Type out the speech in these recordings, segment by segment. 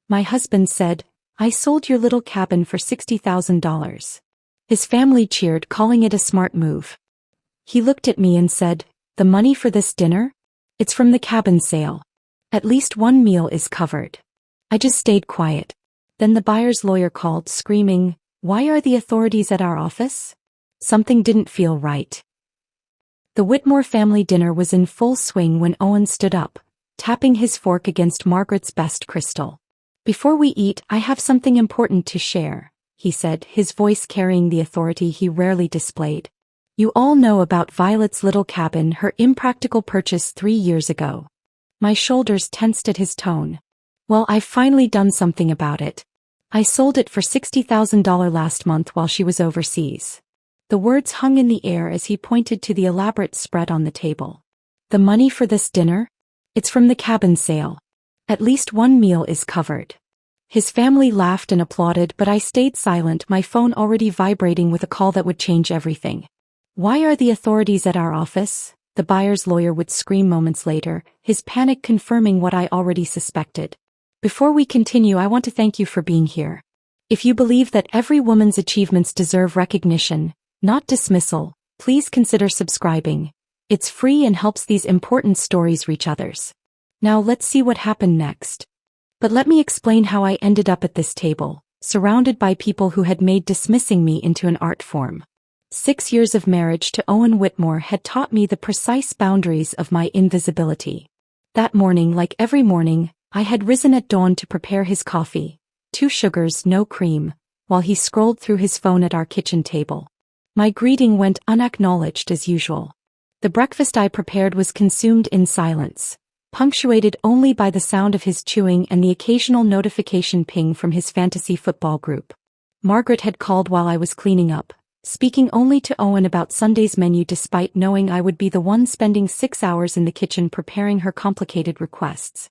My husband said, "I sold your little cabin for $60,000. His family cheered, calling it a smart move. He looked at me and said, "The money for this dinner? It's from the cabin sale. At least one meal is covered." I just stayed quiet. Then the buyer's lawyer called, screaming, "Why are the authorities at our office?" Something didn't feel right. The Whitmore family dinner was in full swing when Owen stood up, tapping his fork against Margaret's best crystal. "Before we eat, I have something important to share," he said, his voice carrying the authority he rarely displayed. "You all know about Violet's little cabin, her impractical purchase 3 years ago." My shoulders tensed at his tone. "Well, I've finally done something about it. I sold it for $60,000 last month while she was overseas." The words hung in the air as he pointed to the elaborate spread on the table. "The money for this dinner? It's from the cabin sale. At least one meal is covered." His family laughed and applauded, but I stayed silent, my phone already vibrating with a call that would change everything. "Why are the authorities at our office?" the buyer's lawyer would scream moments later, his panic confirming what I already suspected. "Before we continue, I want to thank you for being here. If you believe that every woman's achievements deserve recognition, not dismissal, please consider subscribing. It's free and helps these important stories reach others. Now let's see what happened next. But let me explain how I ended up at this table, surrounded by people who had made dismissing me into an art form. 6 years of marriage to Owen Whitmore had taught me the precise boundaries of my invisibility. That morning, like every morning, I had risen at dawn to prepare his coffee, 2 sugars, no cream, while he scrolled through his phone at our kitchen table. My greeting went unacknowledged as usual. The breakfast I prepared was consumed in silence, punctuated only by the sound of his chewing and the occasional notification ping from his fantasy football group. Margaret had called while I was cleaning up, speaking only to Owen about Sunday's menu despite knowing I would be the one spending 6 hours in the kitchen preparing her complicated requests.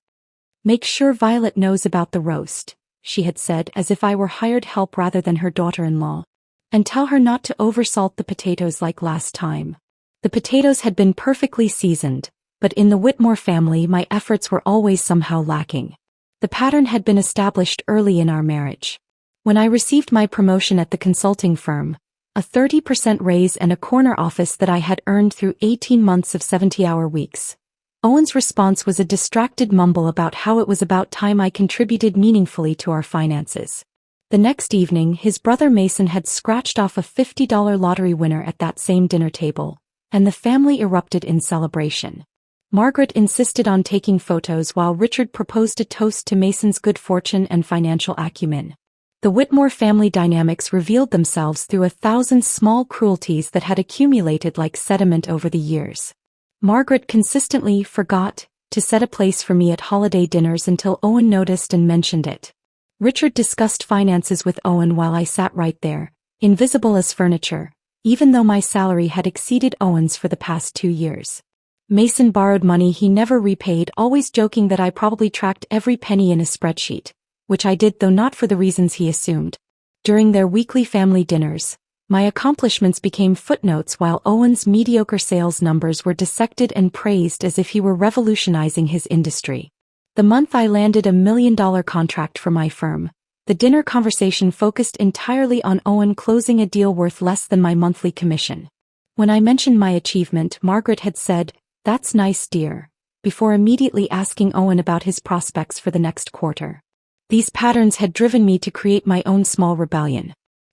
"Make sure Violet knows about the roast," she had said, as if I were hired help rather than her daughter-in-law. "And tell her not to oversalt the potatoes like last time." The potatoes had been perfectly seasoned, but in the Whitmore family my efforts were always somehow lacking. The pattern had been established early in our marriage. When I received my promotion at the consulting firm, a 30% raise and a corner office that I had earned through 18 months of 70-hour weeks, Owen's response was a distracted mumble about how it was about time I contributed meaningfully to our finances. The next evening, his brother Mason had scratched off a $50 lottery winner at that same dinner table, and the family erupted in celebration. Margaret insisted on taking photos while Richard proposed a toast to Mason's good fortune and financial acumen. The Whitmore family dynamics revealed themselves through 1,000 small cruelties that had accumulated like sediment over the years. Margaret consistently forgot to set a place for me at holiday dinners until Owen noticed and mentioned it. Richard discussed finances with Owen while I sat right there, invisible as furniture, even though my salary had exceeded Owen's for the past 2 years. Mason borrowed money he never repaid, always joking that I probably tracked every penny in a spreadsheet, which I did, though not for the reasons he assumed. During their weekly family dinners, my accomplishments became footnotes while Owen's mediocre sales numbers were dissected and praised as if he were revolutionizing his industry. The month I landed a $1 million contract for my firm, the dinner conversation focused entirely on Owen closing a deal worth less than my monthly commission. When I mentioned my achievement, Margaret had said, "That's nice, dear," before immediately asking Owen about his prospects for the next quarter. These patterns had driven me to create my own small rebellion.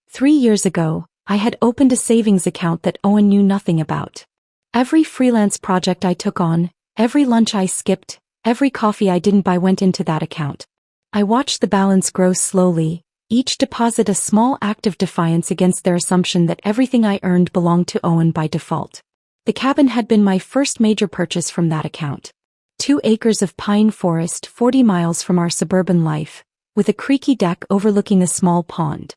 3 years ago, I had opened a savings account that Owen knew nothing about. Every freelance project I took on, every lunch I skipped, every coffee I didn't buy went into that account. I watched the balance grow slowly, each deposit a small act of defiance against their assumption that everything I earned belonged to Owen by default. The cabin had been my first major purchase from that account. 2 acres of pine forest 40 miles from our suburban life, with a creaky deck overlooking a small pond.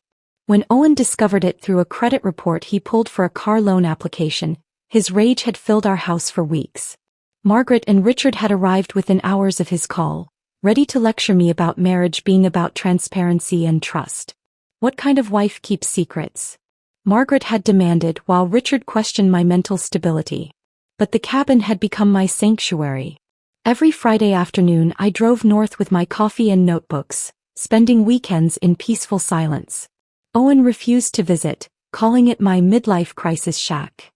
When Owen discovered it through a credit report he pulled for a car loan application, his rage had filled our house for weeks. Margaret and Richard had arrived within hours of his call, ready to lecture me about marriage being about transparency and trust. What kind of wife keeps secrets? Margaret had demanded, while Richard questioned my mental stability. But the cabin had become my sanctuary. Every Friday afternoon I drove north with my coffee and notebooks, spending weekends in peaceful silence. Owen refused to visit, calling it my midlife crisis shack.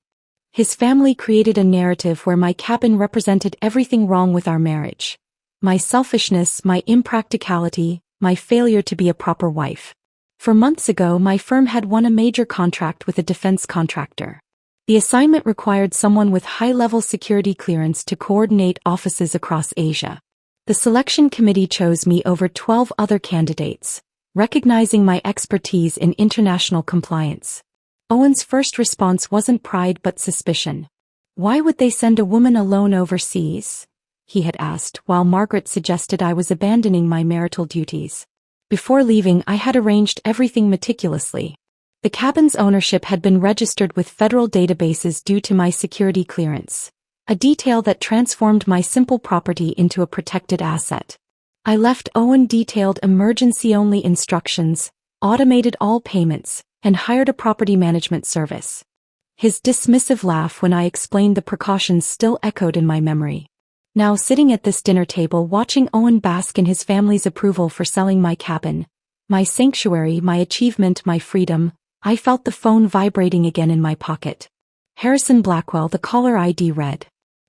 His family created a narrative where my cabin represented everything wrong with our marriage. My selfishness, my impracticality, my failure to be a proper wife. For months ago, my firm had won a major contract with a defense contractor. The assignment required someone with high-level security clearance to coordinate offices across Asia. The selection committee chose me over 12 other candidates, recognizing my expertise in international compliance. Owen's first response wasn't pride but suspicion. Why would they send a woman alone overseas? He had asked, while Margaret suggested I was abandoning my marital duties. Before leaving, I had arranged everything meticulously. The cabin's ownership had been registered with federal databases due to my security clearance, a detail that transformed my simple property into a protected asset. I left Owen detailed emergency-only instructions, automated all payments, and hired a property management service. His dismissive laugh when I explained the precautions still echoed in my memory. Now sitting at this dinner table watching Owen bask in his family's approval for selling my cabin, my sanctuary, my achievement, my freedom, I felt the phone vibrating again in my pocket. Harrison Blackwell, the caller ID read.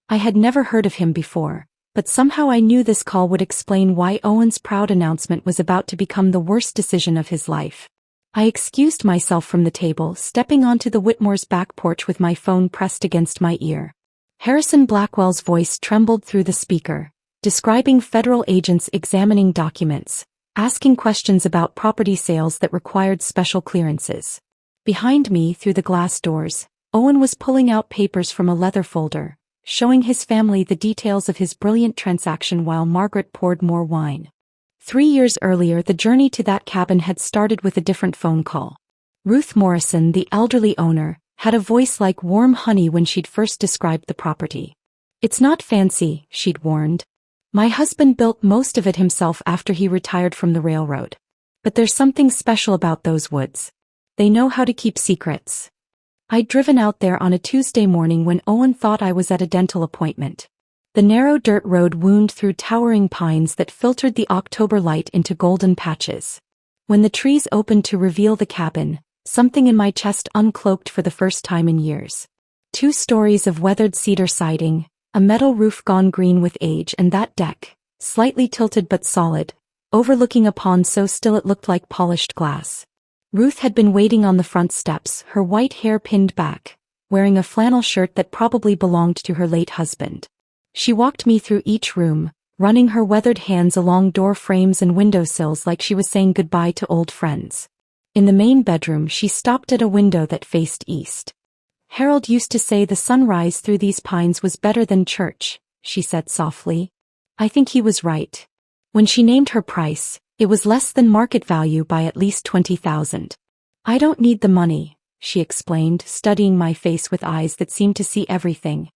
I had never heard of him before, but somehow I knew this call would explain why Owen's proud announcement was about to become the worst decision of his life. I excused myself from the table, stepping onto the Whitmore's back porch with my phone pressed against my ear. Harrison Blackwell's voice trembled through the speaker, describing federal agents examining documents, asking questions about property sales that required special clearances. Behind me, through the glass doors, Owen was pulling out papers from a leather folder, showing his family the details of his brilliant transaction while Margaret poured more wine. 3 years earlier, the journey to that cabin had started with a different phone call. Ruth Morrison, the elderly owner, had a voice like warm honey when she'd first described the property. It's not fancy, she'd warned. My husband built most of it himself after he retired from the railroad. But there's something special about those woods. They know how to keep secrets. I'd driven out there on a Tuesday morning when Owen thought I was at a dental appointment. The narrow dirt road wound through towering pines that filtered the October light into golden patches. When the trees opened to reveal the cabin, something in my chest uncloaked for the first time in years. 2 stories of weathered cedar siding, a metal roof gone green with age, and that deck, slightly tilted but solid, overlooking a pond so still it looked like polished glass. Ruth had been waiting on the front steps, her white hair pinned back, wearing a flannel shirt that probably belonged to her late husband. She walked me through each room, running her weathered hands along door frames and windowsills like she was saying goodbye to old friends. In the main bedroom, she stopped at a window that faced east. Harold used to say the sunrise through these pines was better than church, she said softly. I think he was right. When she named her price, it was less than market value by at least $20,000. I don't need the money, she explained, studying my face with eyes that seemed to see everything.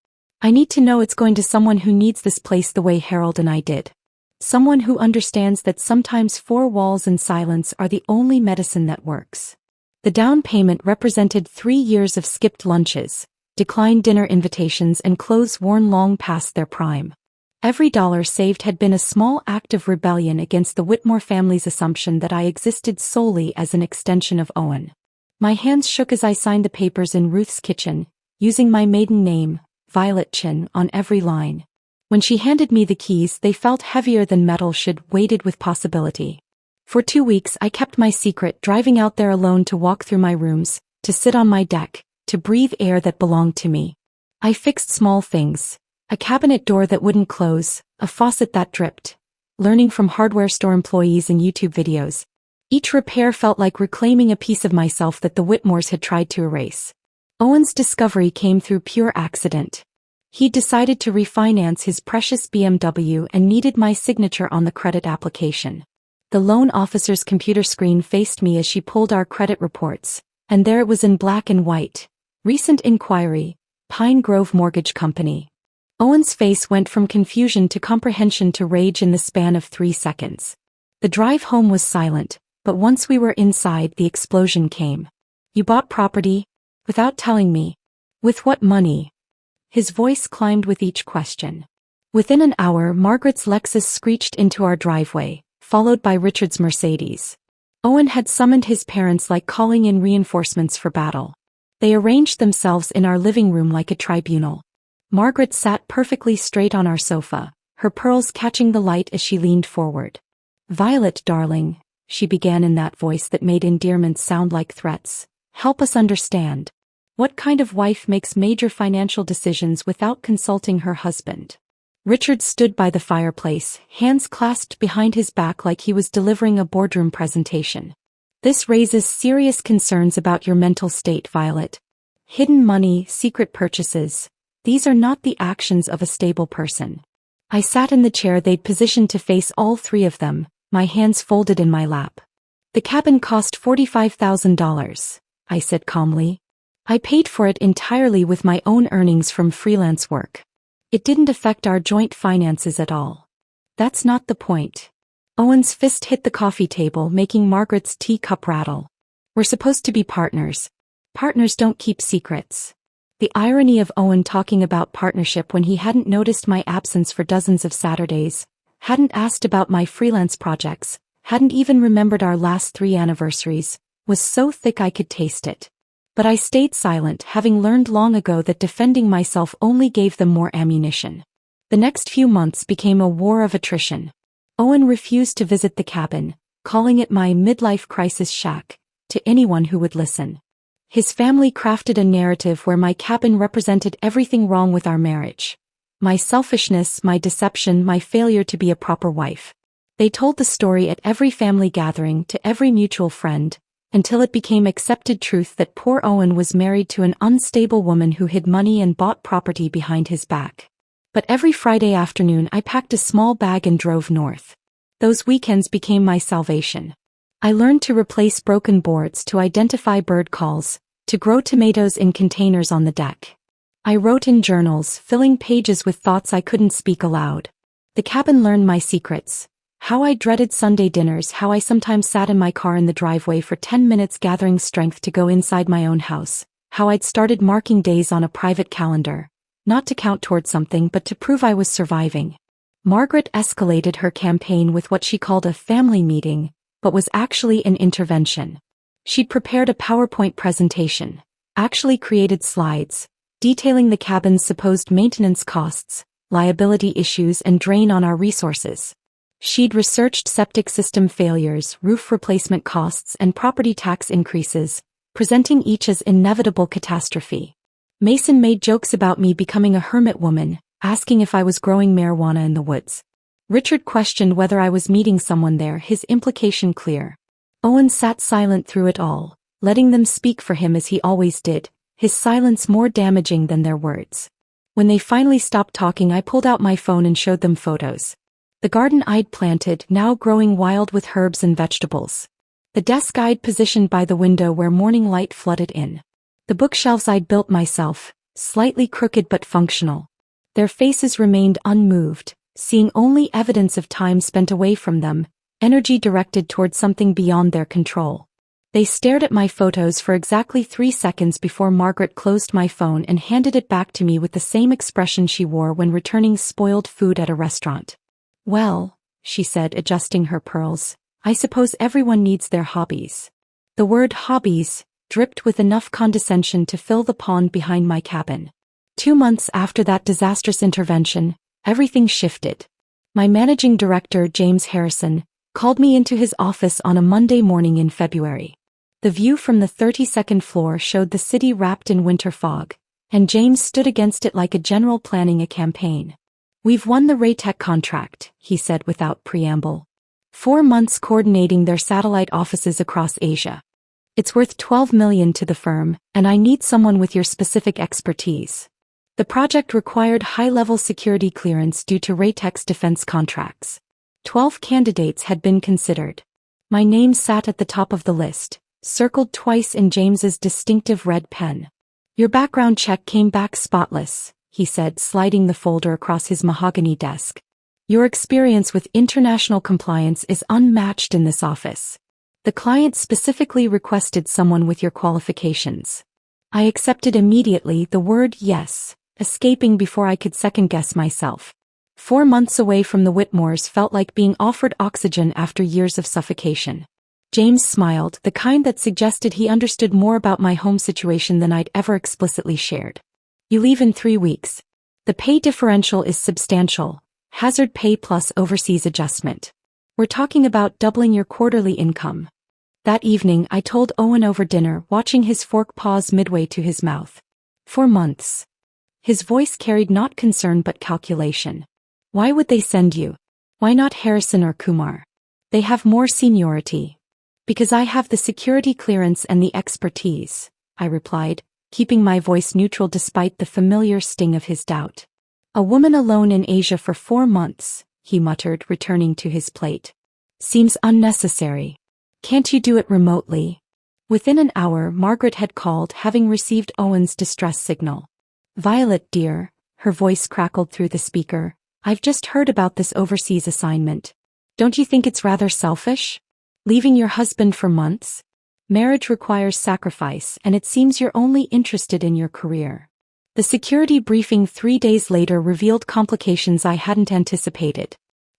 I need to know it's going to someone who needs this place the way Harold and I did. Someone who understands that sometimes 4 walls and silence are the only medicine that works. The down payment represented 3 years of skipped lunches, declined dinner invitations, and clothes worn long past their prime. Every dollar saved had been a small act of rebellion against the Whitmore family's assumption that I existed solely as an extension of Owen. My hands shook as I signed the papers in Ruth's kitchen, using my maiden name, Violet Chin, on every line. When she handed me the keys, they felt heavier than metal should, weighted with possibility. For 2 weeks I kept my secret, driving out there alone to walk through my rooms, to sit on my deck, to breathe air that belonged to me. I fixed small things. A cabinet door that wouldn't close, a faucet that dripped. Learning from hardware store employees and YouTube videos. Each repair felt like reclaiming a piece of myself that the Whitmores had tried to erase. Owen's discovery came through pure accident. He decided to refinance his precious BMW and needed my signature on the credit application. The loan officer's computer screen faced me as she pulled our credit reports, and there it was in black and white. Recent inquiry, Pine Grove Mortgage Company. Owen's face went from confusion to comprehension to rage in the span of 3 seconds. The drive home was silent, but once we were inside, the explosion came. You bought property? Without telling me. With what money? His voice climbed with each question. Within an hour, Margaret's Lexus screeched into our driveway, followed by Richard's Mercedes. Owen had summoned his parents like calling in reinforcements for battle. They arranged themselves in our living room like a tribunal. Margaret sat perfectly straight on our sofa, her pearls catching the light as she leaned forward. "Violet, darling," she began in that voice that made endearments sound like threats, "help us understand. What kind of wife makes major financial decisions without consulting her husband?" Richard stood by the fireplace, hands clasped behind his back like he was delivering a boardroom presentation. "This raises serious concerns about your mental state, Violet. Hidden money, secret purchases, these are not the actions of a stable person." I sat in the chair they'd positioned to face all three of them, my hands folded in my lap. "The cabin cost $45,000, I said calmly. "I paid for it entirely with my own earnings from freelance work. It didn't affect our joint finances at all." "That's not the point." Owen's fist hit the coffee table, making Margaret's teacup rattle. "We're supposed to be partners. Partners don't keep secrets." The irony of Owen talking about partnership when he hadn't noticed my absence for dozens of Saturdays, hadn't asked about my freelance projects, hadn't even remembered our last 3 anniversaries, was so thick I could taste it. But I stayed silent, having learned long ago that defending myself only gave them more ammunition. The next few months became a war of attrition. Owen refused to visit the cabin, calling it my midlife crisis shack, to anyone who would listen. His family crafted a narrative where my cabin represented everything wrong with our marriage. My selfishness, my deception, my failure to be a proper wife. They told the story at every family gathering, to every mutual friend, until it became accepted truth that poor Owen was married to an unstable woman who hid money and bought property behind his back. But every Friday afternoon I packed a small bag and drove north. Those weekends became my salvation. I learned to replace broken boards, to identify bird calls, to grow tomatoes in containers on the deck. I wrote in journals, filling pages with thoughts I couldn't speak aloud. The cabin learned my secrets. How I dreaded Sunday dinners, how I sometimes sat in my car in the driveway for 10 minutes gathering strength to go inside my own house, how I'd started marking days on a private calendar, not to count toward something but to prove I was surviving. Margaret escalated her campaign with what she called a family meeting, but was actually an intervention. She'd prepared a PowerPoint presentation, actually created slides, detailing the cabin's supposed maintenance costs, liability issues and drain on our resources. She'd researched septic system failures, roof replacement costs and property tax increases, presenting each as inevitable catastrophe. Mason made jokes about me becoming a hermit woman, asking if I was growing marijuana in the woods. Richard questioned whether I was meeting someone there, his implication clear. Owen sat silent through it all, letting them speak for him as he always did, his silence more damaging than their words. When they finally stopped talking, I pulled out my phone and showed them photos. The garden I'd planted, now growing wild with herbs and vegetables. The desk I'd positioned by the window where morning light flooded in. The bookshelves I'd built myself, slightly crooked but functional. Their faces remained unmoved, seeing only evidence of time spent away from them, energy directed toward something beyond their control. They stared at my photos for exactly 3 seconds before Margaret closed my phone and handed it back to me with the same expression she wore when returning spoiled food at a restaurant. "Well," she said, adjusting her pearls, "I suppose everyone needs their hobbies." The word hobbies dripped with enough condescension to fill the pond behind my cabin. 2 months after that disastrous intervention, everything shifted. My managing director, James Harrison, called me into his office on a Monday morning in February. The view from the 32nd floor showed the city wrapped in winter fog, and James stood against it like a general planning a campaign. "We've won the Raytech contract," he said without preamble. 4 months coordinating their satellite offices across Asia. "It's worth $12 million to the firm, and I need someone with your specific expertise." The project required high-level security clearance due to Raytech's defense contracts. 12 candidates had been considered. My name sat at the top of the list, circled twice in James's distinctive red pen. "Your background check came back spotless," he said, sliding the folder across his mahogany desk. "Your experience with international compliance is unmatched in this office. The client specifically requested someone with your qualifications." I accepted immediately, the word yes, escaping before I could second-guess myself. 4 months away from the Whitmores felt like being offered oxygen after years of suffocation. James smiled, the kind that suggested he understood more about my home situation than I'd ever explicitly shared. You leave in 3 weeks. The pay differential is substantial, hazard pay plus overseas adjustment. We're talking about doubling your quarterly income. That evening I told Owen over dinner, watching his fork pause midway to his mouth. 4 months. His voice carried not concern but calculation. Why would they send you? Why not Harrison or Kumar? They have more seniority. Because I have the security clearance and the expertise, I replied, keeping my voice neutral despite the familiar sting of his doubt. A woman alone in Asia for 4 months, he muttered, returning to his plate. Seems unnecessary. Can't you do it remotely? Within an hour, Margaret had called, having received Owen's distress signal. Violet, dear, her voice crackled through the speaker, I've just heard about this overseas assignment. Don't you think it's rather selfish? Leaving your husband for months? Marriage requires sacrifice, and it seems you're only interested in your career. The security briefing 3 days later revealed complications I hadn't anticipated.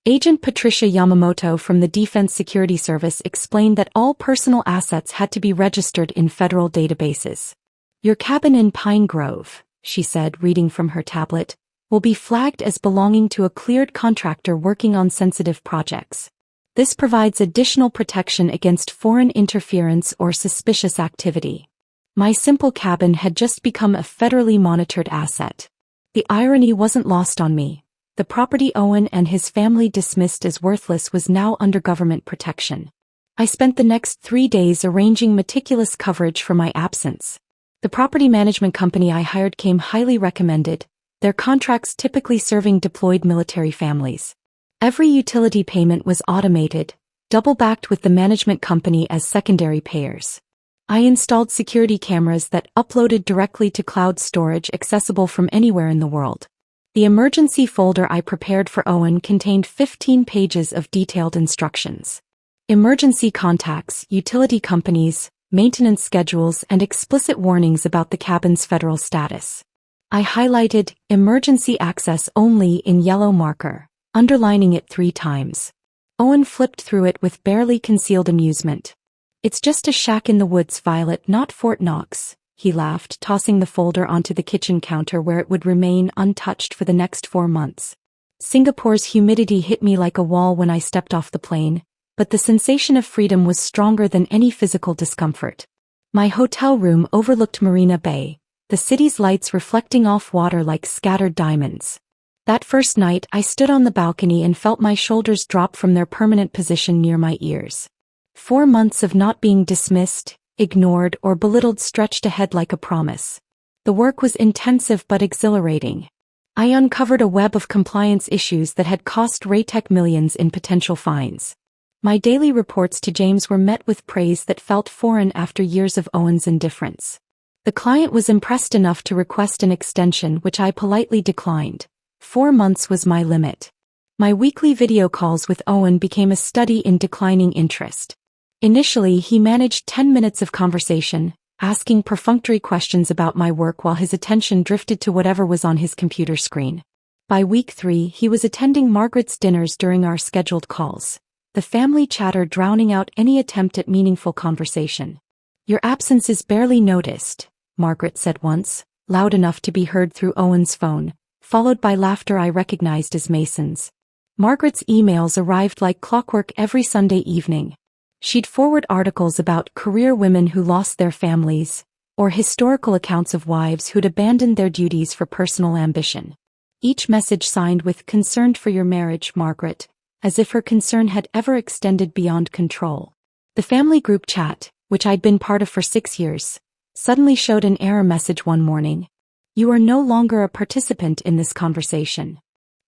Agent Patricia Yamamoto from the Defense Security Service explained that all personal assets had to be registered in federal databases. Your cabin in Pine Grove, she said, reading from her tablet, will be flagged as belonging to a cleared contractor working on sensitive projects. This provides additional protection against foreign interference or suspicious activity. My simple cabin had just become a federally monitored asset. The irony wasn't lost on me. The property Owen and his family dismissed as worthless was now under government protection. I spent the next 3 days arranging meticulous coverage for my absence. The property management company I hired came highly recommended, their contracts typically serving deployed military families. Every utility payment was automated, double-backed with the management company as secondary payers. I installed security cameras that uploaded directly to cloud storage accessible from anywhere in the world. The emergency folder I prepared for Owen contained 15 pages of detailed instructions. Emergency contacts, utility companies, maintenance schedules, and explicit warnings about the cabin's federal status. I highlighted emergency access only in yellow marker, underlining it 3 times. Owen flipped through it with barely concealed amusement. It's just a shack in the woods, Violet, not Fort Knox, he laughed, tossing the folder onto the kitchen counter where it would remain untouched for the next 4 months. Singapore's humidity hit me like a wall when I stepped off the plane, but the sensation of freedom was stronger than any physical discomfort. My hotel room overlooked Marina Bay, the city's lights reflecting off water like scattered diamonds. That first night I stood on the balcony and felt my shoulders drop from their permanent position near my ears. 4 months of not being dismissed, ignored, or belittled stretched ahead like a promise. The work was intensive but exhilarating. I uncovered a web of compliance issues that had cost Raytech millions in potential fines. My daily reports to James were met with praise that felt foreign after years of Owen's indifference. The client was impressed enough to request an extension, which I politely declined. 4 months was my limit. My weekly video calls with Owen became a study in declining interest. Initially, he managed 10 minutes of conversation, asking perfunctory questions about my work while his attention drifted to whatever was on his computer screen. By week 3, he was attending Margaret's dinners during our scheduled calls, the family chatter drowning out any attempt at meaningful conversation. Your absence is barely noticed, Margaret said once, loud enough to be heard through Owen's phone, followed by laughter I recognized as Mason's. Margaret's emails arrived like clockwork every Sunday evening. She'd forward articles about career women who lost their families, or historical accounts of wives who'd abandoned their duties for personal ambition. Each message signed with "Concerned for your marriage, Margaret," as if her concern had ever extended beyond control. The family group chat, which I'd been part of for 6 years, suddenly showed an error message one morning. You are no longer a participant in this conversation.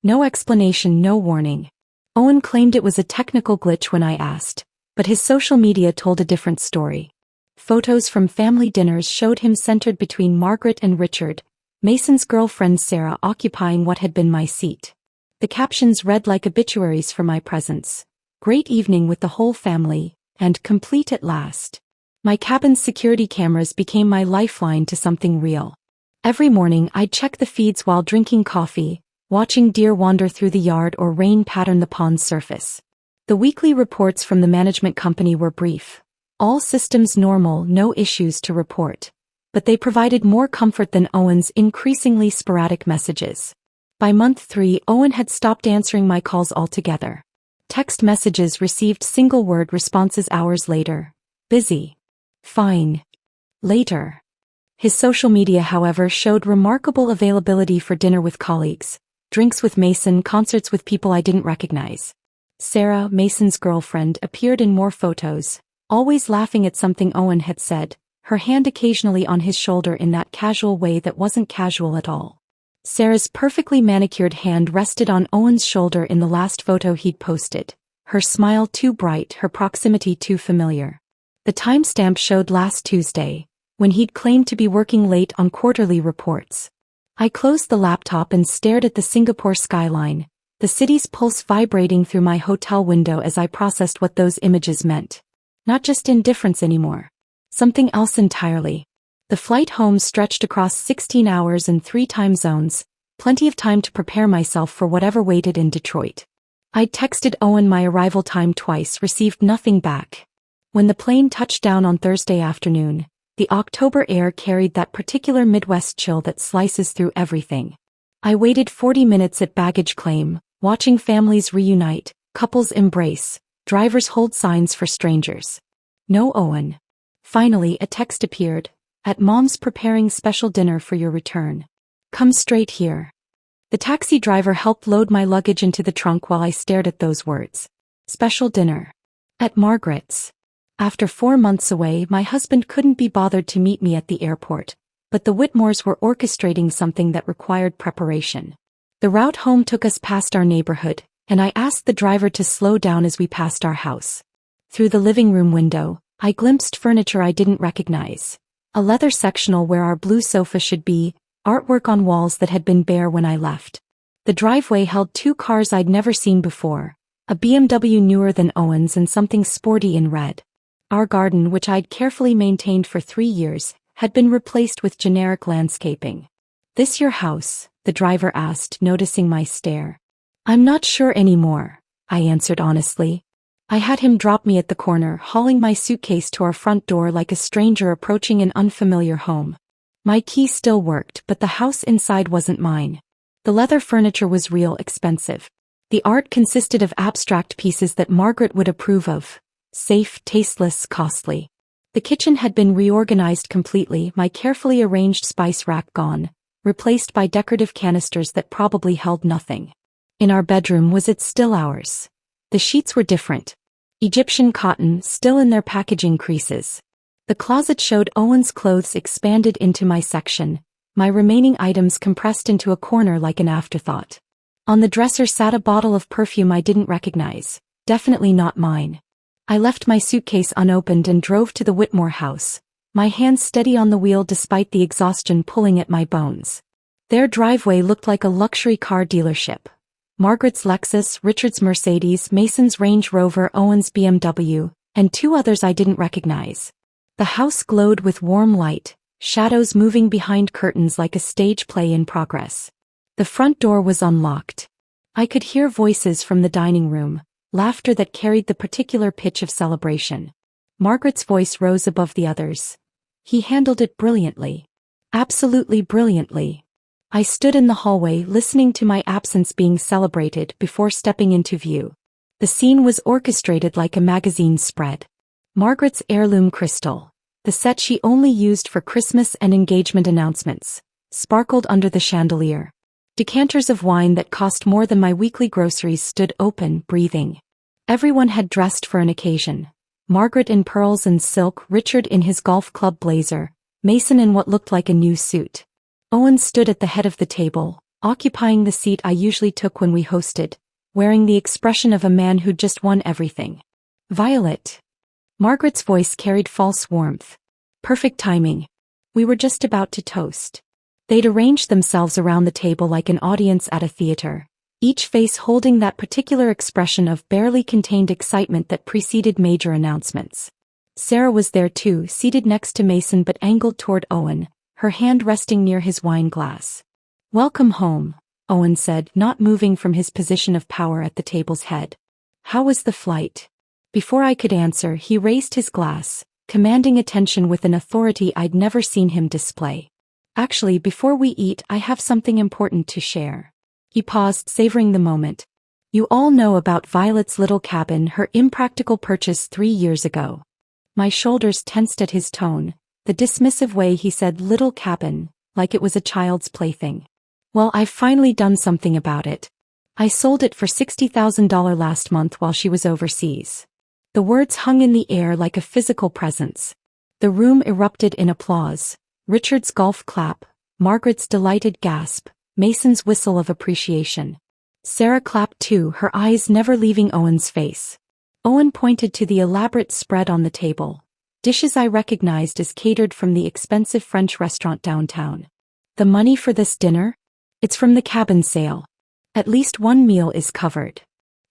No explanation, no warning. Owen claimed it was a technical glitch when I asked, but his social media told a different story. Photos from family dinners showed him centered between Margaret and Richard, Mason's girlfriend Sarah occupying what had been my seat. The captions read like obituaries for my presence. Great evening with the whole family, and complete at last. My cabin's security cameras became my lifeline to something real. Every morning I'd check the feeds while drinking coffee, watching deer wander through the yard or rain pattern the pond's surface. The weekly reports from the management company were brief. All systems normal, no issues to report. But they provided more comfort than Owen's increasingly sporadic messages. By month 3, Owen had stopped answering my calls altogether. Text messages received single-word responses hours later. Busy. Fine. Later. His social media, however, showed remarkable availability for dinner with colleagues, drinks with Mason, concerts with people I didn't recognize. Sarah, Mason's girlfriend, appeared in more photos, always laughing at something Owen had said, her hand occasionally on his shoulder in that casual way that wasn't casual at all. Sarah's perfectly manicured hand rested on Owen's shoulder in the last photo he'd posted, her smile too bright, her proximity too familiar. The timestamp showed last Tuesday, when he'd claimed to be working late on quarterly reports. I closed the laptop and stared at the Singapore skyline, the city's pulse vibrating through my hotel window as I processed what those images meant. Not just indifference anymore. Something else entirely. The flight home stretched across 16 hours and 3 time zones, plenty of time to prepare myself for whatever waited in Detroit. I'd texted Owen my arrival time twice, received nothing back. When the plane touched down on Thursday afternoon, the October air carried that particular Midwest chill that slices through everything. I waited 40 minutes at baggage claim, watching families reunite, couples embrace, drivers hold signs for strangers. No Owen. Finally, a text appeared. At Mom's preparing special dinner for your return. Come straight here. The taxi driver helped load my luggage into the trunk while I stared at those words. Special dinner. At Margaret's. After 4 months away, my husband couldn't be bothered to meet me at the airport, but the Whitmores were orchestrating something that required preparation. The route home took us past our neighborhood, and I asked the driver to slow down as we passed our house. Through the living room window, I glimpsed furniture I didn't recognize. A leather sectional where our blue sofa should be, artwork on walls that had been bare when I left. The driveway held 2 cars I'd never seen before, a BMW newer than Owen's and something sporty in red. Our garden, which I'd carefully maintained for 3 years, had been replaced with generic landscaping. This your house? The driver asked, noticing my stare. I'm not sure anymore, I answered honestly. I had him drop me at the corner, hauling my suitcase to our front door like a stranger approaching an unfamiliar home. My key still worked, but the house inside wasn't mine. The leather furniture was real expensive. The art consisted of abstract pieces that Margaret would approve of. Safe, tasteless, costly. The kitchen had been reorganized completely, my carefully arranged spice rack gone, replaced by decorative canisters that probably held nothing. In our bedroom was it still ours? The sheets were different. Egyptian cotton, still in their packaging creases. The closet showed Owen's clothes expanded into my section, my remaining items compressed into a corner like an afterthought. On the dresser sat a bottle of perfume I didn't recognize, definitely not mine. I left my suitcase unopened and drove to the Whitmore house, my hands steady on the wheel despite the exhaustion pulling at my bones. Their driveway looked like a luxury car dealership. Margaret's Lexus, Richard's Mercedes, Mason's Range Rover, Owen's BMW, and 2 others I didn't recognize. The house glowed with warm light, shadows moving behind curtains like a stage play in progress. The front door was unlocked. I could hear voices from the dining room, laughter that carried the particular pitch of celebration. Margaret's voice rose above the others. He handled it brilliantly. Absolutely brilliantly. I stood in the hallway listening to my absence being celebrated before stepping into view. The scene was orchestrated like a magazine spread. Margaret's heirloom crystal, the set she only used for Christmas and engagement announcements, sparkled under the chandelier. Decanters of wine that cost more than my weekly groceries stood open, breathing. Everyone had dressed for an occasion. Margaret in pearls and silk, Richard in his golf club blazer, Mason in what looked like a new suit. Owen stood at the head of the table, occupying the seat I usually took when we hosted, wearing the expression of a man who'd just won everything. Violet. Margaret's voice carried false warmth. Perfect timing. We were just about to toast. They'd arranged themselves around the table like an audience at a theater, each face holding that particular expression of barely contained excitement that preceded major announcements. Sarah was there too, seated next to Mason but angled toward Owen, her hand resting near his wine glass. Welcome home, Owen said, not moving from his position of power at the table's head. How was the flight? Before I could answer, he raised his glass, commanding attention with an authority I'd never seen him display. Actually, before we eat, I have something important to share. He paused, savoring the moment. You all know about Violet's little cabin, her impractical purchase 3 years ago. My shoulders tensed at his tone, the dismissive way he said little cabin, like it was a child's plaything. Well, I've finally done something about it. I sold it for $60,000 last month while she was overseas. The words hung in the air like a physical presence. The room erupted in applause. Richard's golf clap, Margaret's delighted gasp, Mason's whistle of appreciation. Sarah clapped too, her eyes never leaving Owen's face. Owen pointed to the elaborate spread on the table. Dishes I recognized as catered from the expensive French restaurant downtown. The money for this dinner? It's from the cabin sale. At least one meal is covered.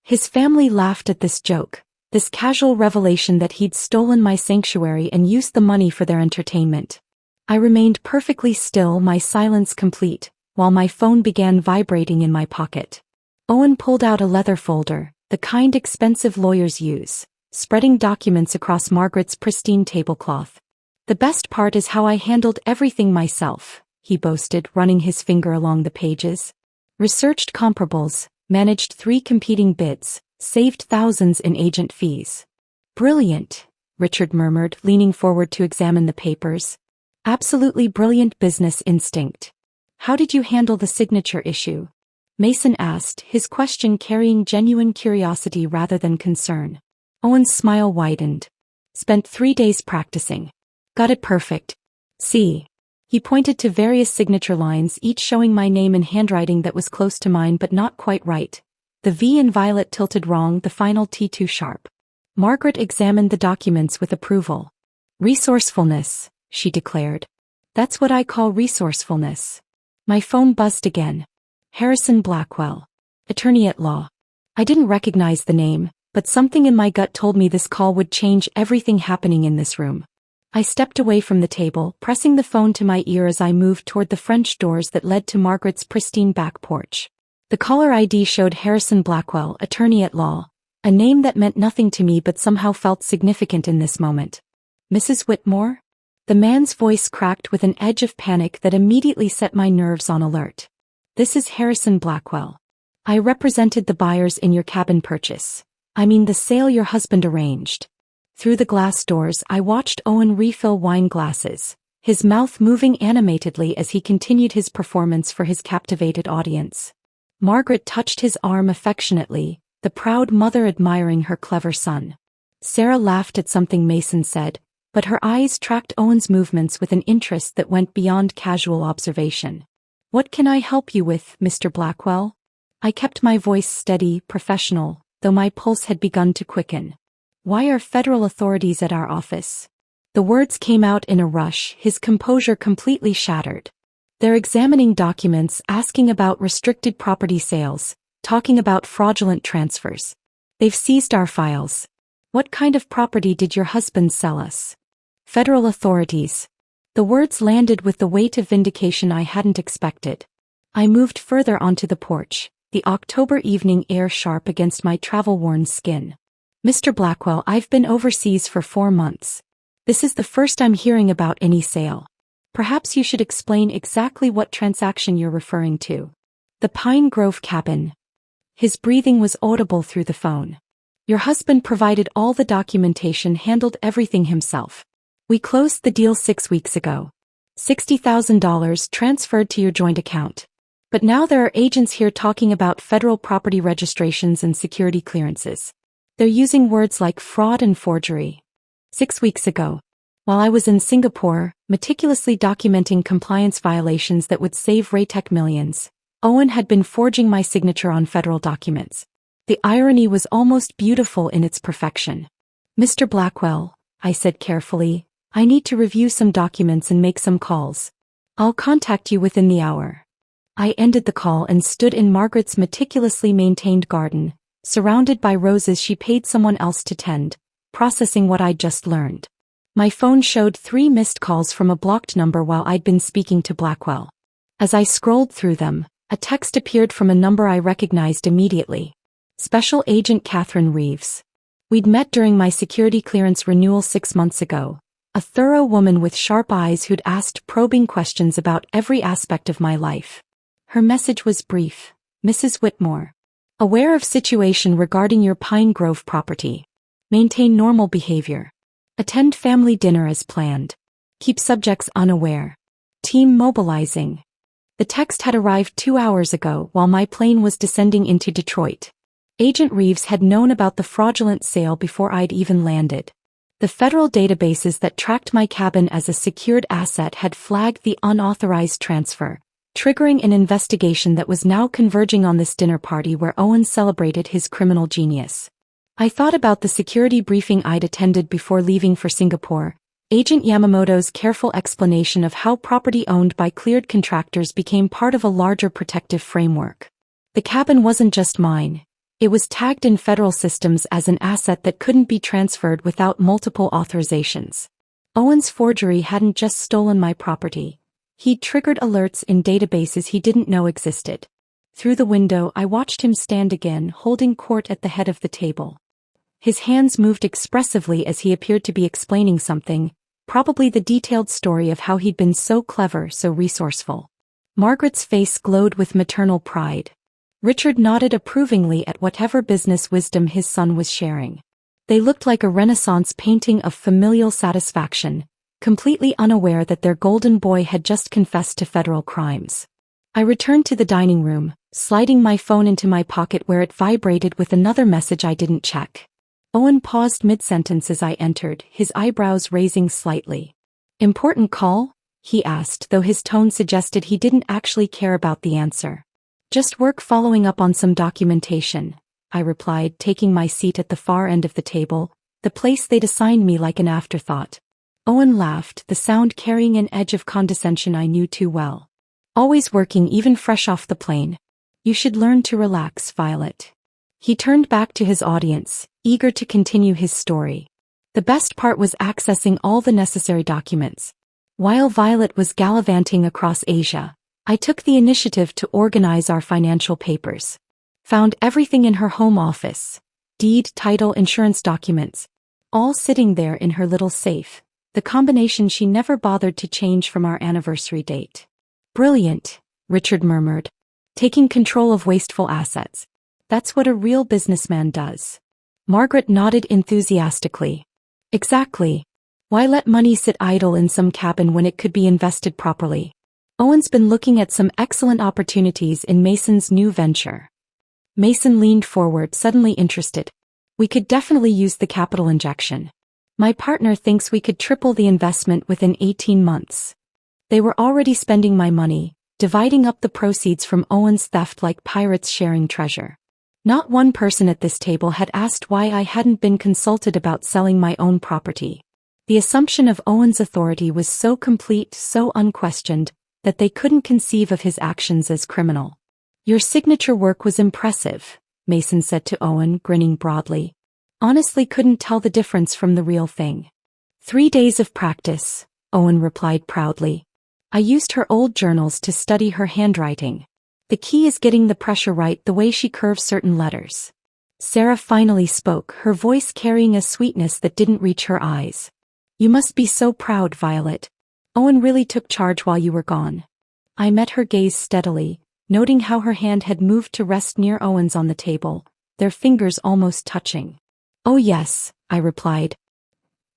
His family laughed at this joke, this casual revelation that he'd stolen my sanctuary and used the money for their entertainment. I remained perfectly still, my silence complete, while my phone began vibrating in my pocket. Owen pulled out a leather folder, the kind expensive lawyers use, spreading documents across Margaret's pristine tablecloth. The best part is how I handled everything myself, he boasted, running his finger along the pages. Researched comparables, managed 3 competing bids, saved thousands in agent fees. Brilliant, Richard murmured, leaning forward to examine the papers. Absolutely brilliant business instinct. How did you handle the signature issue? Mason asked, his question carrying genuine curiosity rather than concern. Owen's smile widened. Spent 3 days practicing. Got it perfect. See. He pointed to various signature lines, each showing my name in handwriting that was close to mine but not quite right. The V in Violet tilted wrong, the final T too sharp. Margaret examined the documents with approval. Resourcefulness, she declared. That's what I call resourcefulness. My phone buzzed again. Harrison Blackwell, attorney at law. I didn't recognize the name, but something in my gut told me this call would change everything happening in this room. I stepped away from the table, pressing the phone to my ear as I moved toward the French doors that led to Margaret's pristine back porch. The caller ID showed Harrison Blackwell, attorney at law, a name that meant nothing to me but somehow felt significant in this moment. Mrs. Whitmore? The man's voice cracked with an edge of panic that immediately set my nerves on alert. This is Harrison Blackwell. I represented the buyers in your cabin purchase. I mean the sale your husband arranged. Through the glass doors I watched Owen refill wine glasses, his mouth moving animatedly as he continued his performance for his captivated audience. Margaret touched his arm affectionately, the proud mother admiring her clever son. Sarah laughed at something Mason said, but her eyes tracked Owen's movements with an interest that went beyond casual observation. What can I help you with, Mr. Blackwell? I kept my voice steady, professional, though my pulse had begun to quicken. Why are federal authorities at our office? The words came out in a rush, his composure completely shattered. They're examining documents, asking about restricted property sales, talking about fraudulent transfers. They've seized our files. What kind of property did your husband sell us? Federal authorities. The words landed with the weight of vindication I hadn't expected. I moved further onto the porch, the October evening air sharp against my travel-worn skin. Mr. Blackwell, I've been overseas for 4 months. This is the first I'm hearing about any sale. Perhaps you should explain exactly what transaction you're referring to. The Pine Grove cabin. His breathing was audible through the phone. Your husband provided all the documentation, handled everything himself. We closed the deal 6 weeks ago. $60,000 transferred to your joint account. But now there are agents here talking about federal property registrations and security clearances. They're using words like fraud and forgery. 6 weeks ago, while I was in Singapore, meticulously documenting compliance violations that would save Raytech millions, Owen had been forging my signature on federal documents. The irony was almost beautiful in its perfection. Mr. Blackwell, I said carefully, I need to review some documents and make some calls. I'll contact you within the hour. I ended the call and stood in Margaret's meticulously maintained garden, surrounded by roses she paid someone else to tend, processing what I'd just learned. My phone showed 3 missed calls from a blocked number while I'd been speaking to Blackwell. As I scrolled through them, A text appeared from a number I recognized immediately. Special Agent Catherine Reeves. We'd met during my security clearance renewal 6 months ago. A thorough woman with sharp eyes who'd asked probing questions about every aspect of my life. Her message was brief. Mrs. Whitmore. Aware of situation regarding your Pine Grove property. Maintain normal behavior. Attend family dinner as planned. Keep subjects unaware. Team mobilizing. The text had arrived 2 hours ago while my plane was descending into Detroit. Agent Reeves had known about the fraudulent sale before I'd even landed. The federal databases that tracked my cabin as a secured asset had flagged the unauthorized transfer, triggering an investigation that was now converging on this dinner party where Owen celebrated his criminal genius. I thought about the security briefing I'd attended before leaving for Singapore, Agent Yamamoto's careful explanation of how property owned by cleared contractors became part of a larger protective framework. The cabin wasn't just mine. It was tagged in federal systems as an asset that couldn't be transferred without multiple authorizations. Owen's forgery hadn't just stolen my property. He'd triggered alerts in databases he didn't know existed. Through the window, I watched him stand again, holding court at the head of the table. His hands moved expressively as he appeared to be explaining something, probably the detailed story of how he'd been so clever, so resourceful. Margaret's face glowed with maternal pride. Richard nodded approvingly at whatever business wisdom his son was sharing. They looked like a Renaissance painting of familial satisfaction, completely unaware that their golden boy had just confessed to federal crimes. I returned to the dining room, sliding my phone into my pocket where it vibrated with another message I didn't check. Owen paused mid-sentence as I entered, his eyebrows raising slightly. "Important call?" he asked, though his tone suggested he didn't actually care about the answer. "Just work following up on some documentation," I replied, taking my seat at the far end of the table, the place they'd assigned me like an afterthought. Owen laughed, the sound carrying an edge of condescension I knew too well. "Always working, even fresh off the plane. You should learn to relax, Violet." He turned back to his audience, eager to continue his story. The best part was accessing all the necessary documents. While Violet was gallivanting across Asia, I took the initiative to organize our financial papers. Found everything in her home office. Deed, title, insurance documents. All sitting there in her little safe. The combination she never bothered to change from our anniversary date. "Brilliant," Richard murmured. "Taking control of wasteful assets. That's what a real businessman does." Margaret nodded enthusiastically. "Exactly. Why let money sit idle in some cabin when it could be invested properly? Owen's been looking at some excellent opportunities in Mason's new venture." Mason leaned forward, suddenly interested. "We could definitely use the capital injection. My partner thinks we could triple the investment within 18 months. They were already spending my money, dividing up the proceeds from Owen's theft like pirates sharing treasure. Not one person at this table had asked why I hadn't been consulted about selling my own property. The assumption of Owen's authority was so complete, so unquestioned, that they couldn't conceive of his actions as criminal. "Your signature work was impressive," Mason said to Owen, grinning broadly. "Honestly couldn't tell the difference from the real thing." 3 days of practice," Owen replied proudly. "I used her old journals to study her handwriting. The key is getting the pressure right, the way she curves certain letters." Sarah finally spoke, her voice carrying a sweetness that didn't reach her eyes. "You must be so proud, Violet. Owen really took charge while you were gone." I met her gaze steadily, noting how her hand had moved to rest near Owen's on the table, their fingers almost touching. "Oh yes," I replied.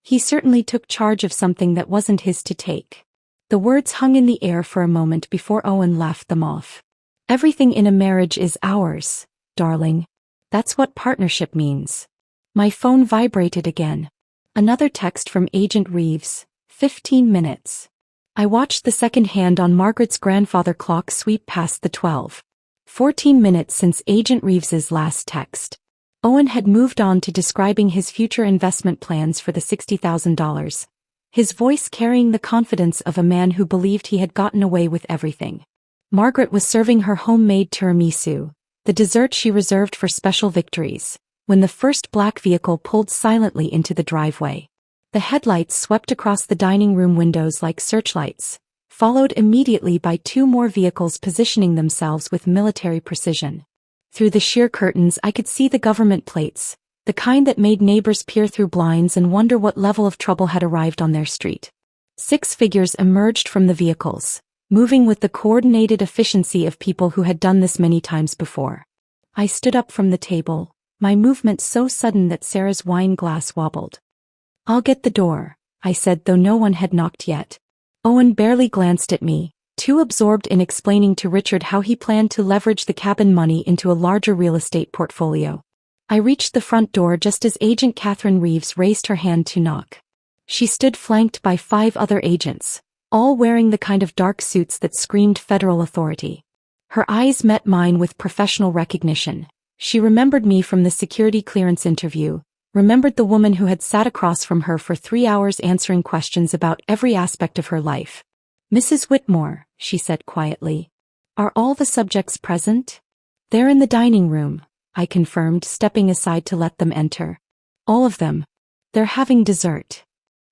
"He certainly took charge of something that wasn't his to take." The words hung in the air for a moment before Owen laughed them off. "Everything in a marriage is ours, darling. That's what partnership means." My phone vibrated again. Another text from Agent Reeves. 15 minutes. I watched the second hand on Margaret's grandfather clock sweep past the 12. 14 minutes since Agent Reeves's last text. Owen had moved on to describing his future investment plans for the $60,000, his voice carrying the confidence of a man who believed he had gotten away with everything. Margaret was serving her homemade tiramisu, the dessert she reserved for special victories, when the first black vehicle pulled silently into the driveway. The headlights swept across the dining room windows like searchlights, followed immediately by 2 more vehicles positioning themselves with military precision. Through the sheer curtains I could see the government plates, the kind that made neighbors peer through blinds and wonder what level of trouble had arrived on their street. 6 figures emerged from the vehicles, moving with the coordinated efficiency of people who had done this many times before. I stood up from the table, my movement so sudden that Sarah's wine glass wobbled. "I'll get the door," I said, though no one had knocked yet. Owen barely glanced at me, too absorbed in explaining to Richard how he planned to leverage the cabin money into a larger real estate portfolio. I reached the front door just as Agent Catherine Reeves raised her hand to knock. She stood flanked by 5 other agents, all wearing the kind of dark suits that screamed federal authority. Her eyes met mine with professional recognition. She remembered me from the security clearance interview, remembered the woman who had sat across from her for 3 hours answering questions about every aspect of her life. "Mrs. Whitmore," she said quietly. "Are all the subjects present?" "They're in the dining room," I confirmed, stepping aside to let them enter. "All of them. They're having dessert."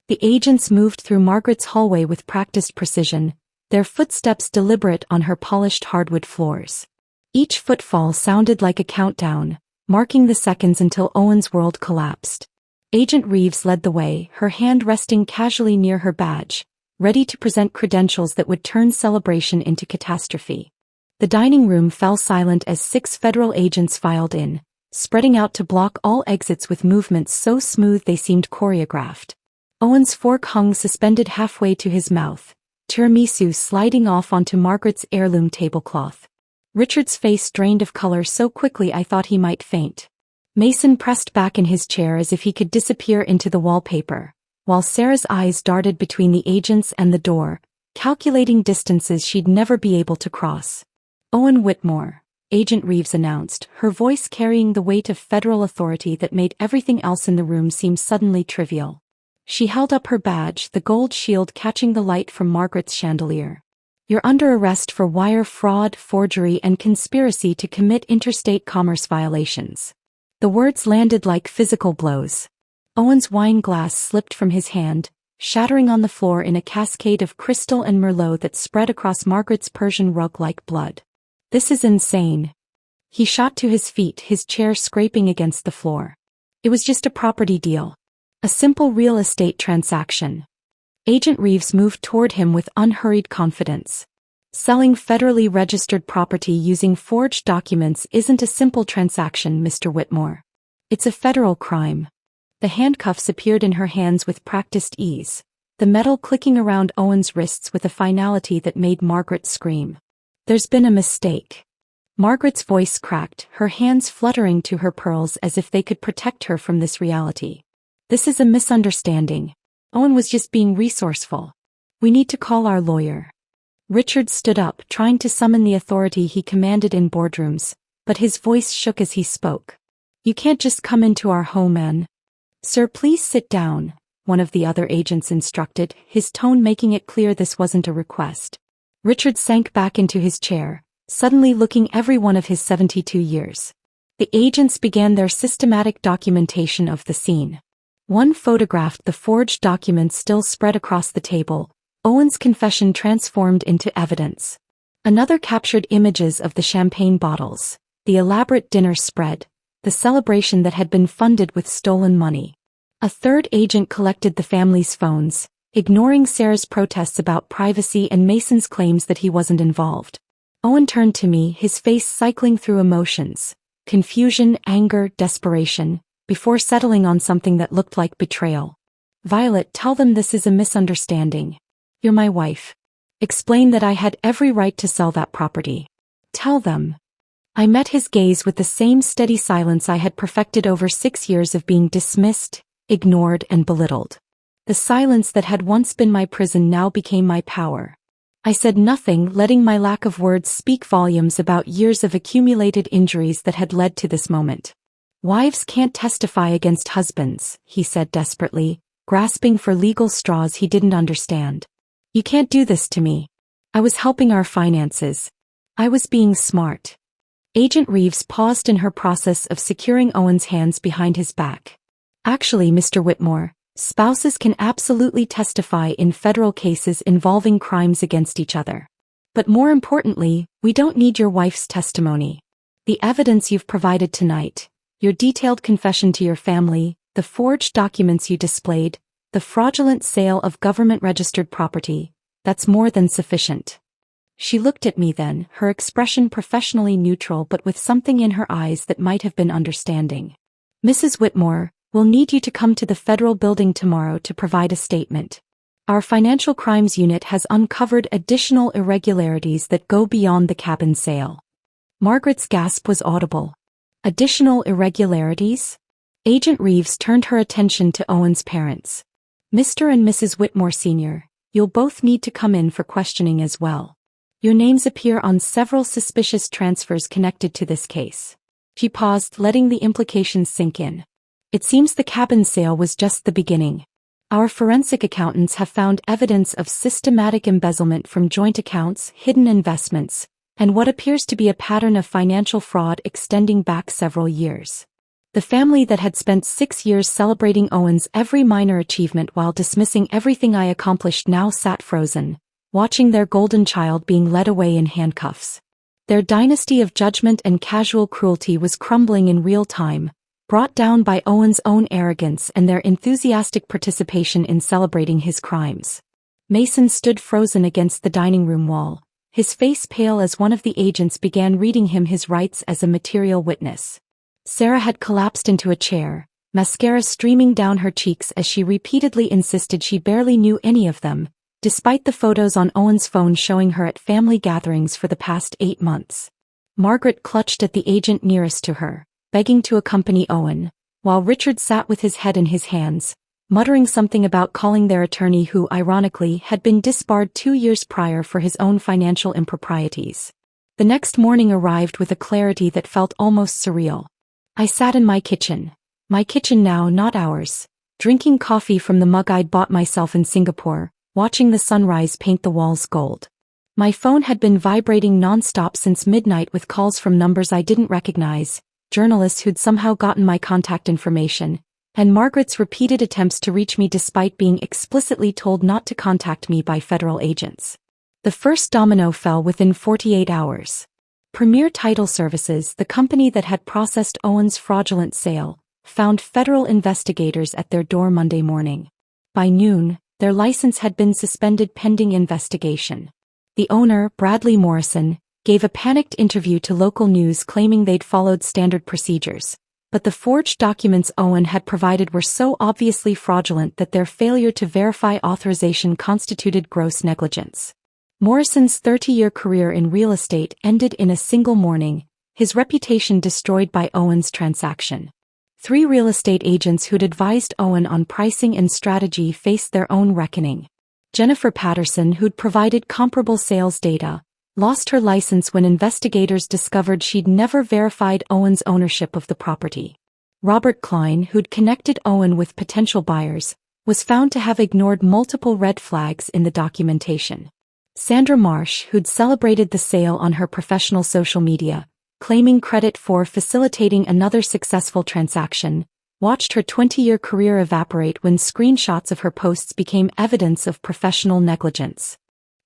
The agents moved through Margaret's hallway with practiced precision, their footsteps deliberate on her polished hardwood floors. Each footfall sounded like a countdown, marking the seconds until Owen's world collapsed. Agent Reeves led the way, her hand resting casually near her badge, ready to present credentials that would turn celebration into catastrophe. The dining room fell silent as 6 federal agents filed in, spreading out to block all exits with movements so smooth they seemed choreographed. Owen's fork hung suspended halfway to his mouth, tiramisu sliding off onto Margaret's heirloom tablecloth. Richard's face drained of color so quickly I thought he might faint. Mason pressed back in his chair as if he could disappear into the wallpaper, while Sarah's eyes darted between the agents and the door, calculating distances she'd never be able to cross. "Owen Whitmore," Agent Reeves announced, her voice carrying the weight of federal authority that made everything else in the room seem suddenly trivial. She held up her badge, the gold shield catching the light from Margaret's chandelier. "You're under arrest for wire fraud, forgery, and conspiracy to commit interstate commerce violations." The words landed like physical blows. Owen's wine glass slipped from his hand, shattering on the floor in a cascade of crystal and merlot that spread across Margaret's Persian rug like blood. "This is insane." He shot to his feet, his chair scraping against the floor. "It was just a property deal. A simple real estate transaction." Agent Reeves moved toward him with unhurried confidence. "Selling federally registered property using forged documents isn't a simple transaction, Mr. Whitmore. It's a federal crime." The handcuffs appeared in her hands with practiced ease, the metal clicking around Owen's wrists with a finality that made Margaret scream. "There's been a mistake." Margaret's voice cracked, her hands fluttering to her pearls as if they could protect her from this reality. "This is a misunderstanding. Owen was just being resourceful. We need to call our lawyer." Richard stood up, trying to summon the authority he commanded in boardrooms, but his voice shook as he spoke. "You can't just come into our home and—" "Sir, please sit down," one of the other agents instructed, his tone making it clear this wasn't a request. Richard sank back into his chair, suddenly looking every one of his 72 years. The agents began their systematic documentation of the scene. One photographed the forged documents still spread across the table, Owen's confession transformed into evidence. Another captured images of the champagne bottles, the elaborate dinner spread, the celebration that had been funded with stolen money. A third agent collected the family's phones, ignoring Sarah's protests about privacy and Mason's claims that he wasn't involved. Owen turned to me, his face cycling through emotions, confusion, anger, desperation, before settling on something that looked like betrayal. "Violet, tell them this is a misunderstanding. You're my wife. Explain that I had every right to sell that property. Tell them." I met his gaze with the same steady silence I had perfected over 6 years of being dismissed, ignored, and belittled. The silence that had once been my prison now became my power. I said nothing, letting my lack of words speak volumes about years of accumulated injuries that had led to this moment. "Wives can't testify against husbands," he said desperately, grasping for legal straws he didn't understand. "You can't do this to me. I was helping our finances. I was being smart." Agent Reeves paused in her process of securing Owen's hands behind his back. "Actually, Mr. Whitmore, Spouses can absolutely testify in federal cases involving crimes against each other. But more importantly, we don't need your wife's testimony. The evidence you've provided tonight, your detailed confession to your family, the forged documents you displayed, the fraudulent sale of government-registered property, that's more than sufficient. She looked at me then, her expression professionally neutral but with something in her eyes that might have been understanding. Mrs. Whitmore, we'll need you to come to the federal building tomorrow to provide a statement. Our financial crimes unit has uncovered additional irregularities that go beyond the cabin sale. Margaret's gasp was audible. Additional irregularities? Agent Reeves turned her attention to Owen's parents. Mr. and Mrs. Whitmore Sr., you'll both need to come in for questioning as well. Your names appear on several suspicious transfers connected to this case. She paused, letting the implications sink in. It seems the cabin sale was just the beginning. Our forensic accountants have found evidence of systematic embezzlement from joint accounts, hidden investments, and what appears to be a pattern of financial fraud extending back several years. The family that had spent 6 years celebrating Owen's every minor achievement while dismissing everything I accomplished now sat frozen, watching their golden child being led away in handcuffs. Their dynasty of judgment and casual cruelty was crumbling in real time, brought down by Owen's own arrogance and their enthusiastic participation in celebrating his crimes. Mason stood frozen against the dining room wall, his face pale as one of the agents began reading him his rights as a material witness. Sarah had collapsed into a chair, mascara streaming down her cheeks as she repeatedly insisted she barely knew any of them, despite the photos on Owen's phone showing her at family gatherings for the past 8 months. Margaret clutched at the agent nearest to her, begging to accompany Owen, while Richard sat with his head in his hands, muttering something about calling their attorney who, ironically, had been disbarred 2 years prior for his own financial improprieties. The next morning arrived with a clarity that felt almost surreal. I sat in my kitchen now, not ours, drinking coffee from the mug I'd bought myself in Singapore, watching the sunrise paint the walls gold. My phone had been vibrating non-stop since midnight with calls from numbers I didn't recognize, journalists who'd somehow gotten my contact information, and Margaret's repeated attempts to reach me despite being explicitly told not to contact me by federal agents. The first domino fell within 48 hours. Premier Title Services, the company that had processed Owen's fraudulent sale, found federal investigators at their door Monday morning. By noon, their license had been suspended pending investigation. The owner, Bradley Morrison, gave a panicked interview to local news claiming they'd followed standard procedures, but the forged documents Owen had provided were so obviously fraudulent that their failure to verify authorization constituted gross negligence. Morrison's 30-year career in real estate ended in a single morning, his reputation destroyed by Owen's transaction. 3 real estate agents who'd advised Owen on pricing and strategy faced their own reckoning. Jennifer Patterson, who'd provided comparable sales data, lost her license when investigators discovered she'd never verified Owen's ownership of the property. Robert Klein, who'd connected Owen with potential buyers, was found to have ignored multiple red flags in the documentation. Sandra Marsh, who'd celebrated the sale on her professional social media, claiming credit for facilitating another successful transaction, watched her 20-year career evaporate when screenshots of her posts became evidence of professional negligence.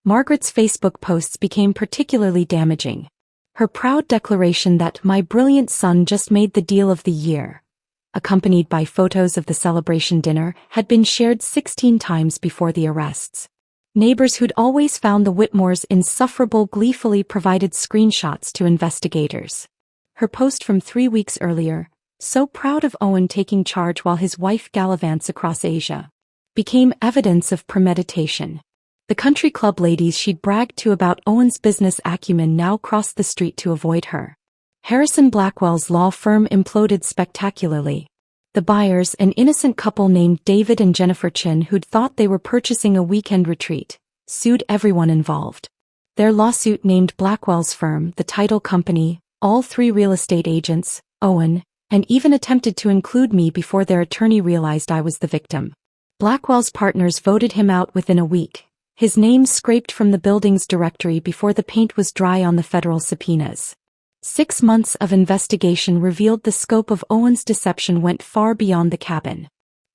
Margaret's Facebook posts became particularly damaging. Her proud declaration that "my brilliant son just made the deal of the year," accompanied by photos of the celebration dinner, had been shared 16 times before the arrests. Neighbors who'd always found the Whitmores insufferable gleefully provided screenshots to investigators. Her post from 3 weeks earlier, "so proud of Owen taking charge while his wife gallivants across Asia," became evidence of premeditation. The country club ladies she'd bragged to about Owen's business acumen now crossed the street to avoid her. Harrison Blackwell's law firm imploded spectacularly. The buyers, an innocent couple named David and Jennifer Chin who'd thought they were purchasing a weekend retreat, sued everyone involved. Their lawsuit named Blackwell's firm, the title company, all 3 real estate agents, Owen, and even attempted to include me before their attorney realized I was the victim. Blackwell's partners voted him out within a week, his name scraped from the building's directory before the paint was dry on the federal subpoenas. 6 months of investigation revealed the scope of Owen's deception went far beyond the cabin.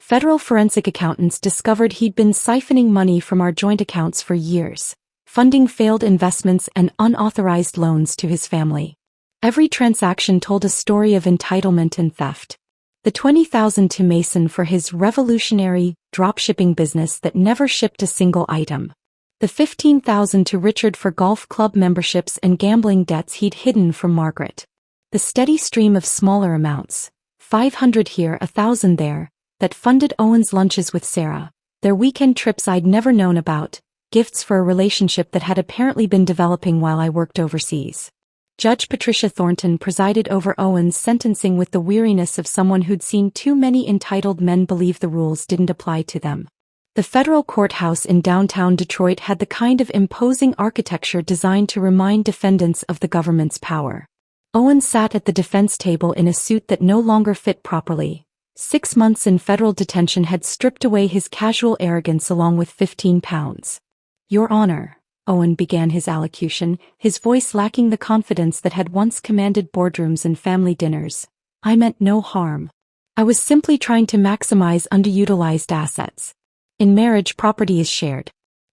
Federal forensic accountants discovered he'd been siphoning money from our joint accounts for years, funding failed investments and unauthorized loans to his family. Every transaction told a story of entitlement and theft. The $20,000 to Mason for his revolutionary dropshipping business that never shipped a single item. The $15,000 to Richard for golf club memberships and gambling debts he'd hidden from Margaret. The steady stream of smaller amounts, $500 here, $1,000 there, that funded Owen's lunches with Sarah, their weekend trips I'd never known about, gifts for a relationship that had apparently been developing while I worked overseas. Judge Patricia Thornton presided over Owen's sentencing with the weariness of someone who'd seen too many entitled men believe the rules didn't apply to them. The federal courthouse in downtown Detroit had the kind of imposing architecture designed to remind defendants of the government's power. Owen sat at the defense table in a suit that no longer fit properly. 6 months in federal detention had stripped away his casual arrogance along with 15 pounds. Your Honor, Owen began his allocution, his voice lacking the confidence that had once commanded boardrooms and family dinners. I meant no harm. I was simply trying to maximize underutilized assets. In marriage, property is shared.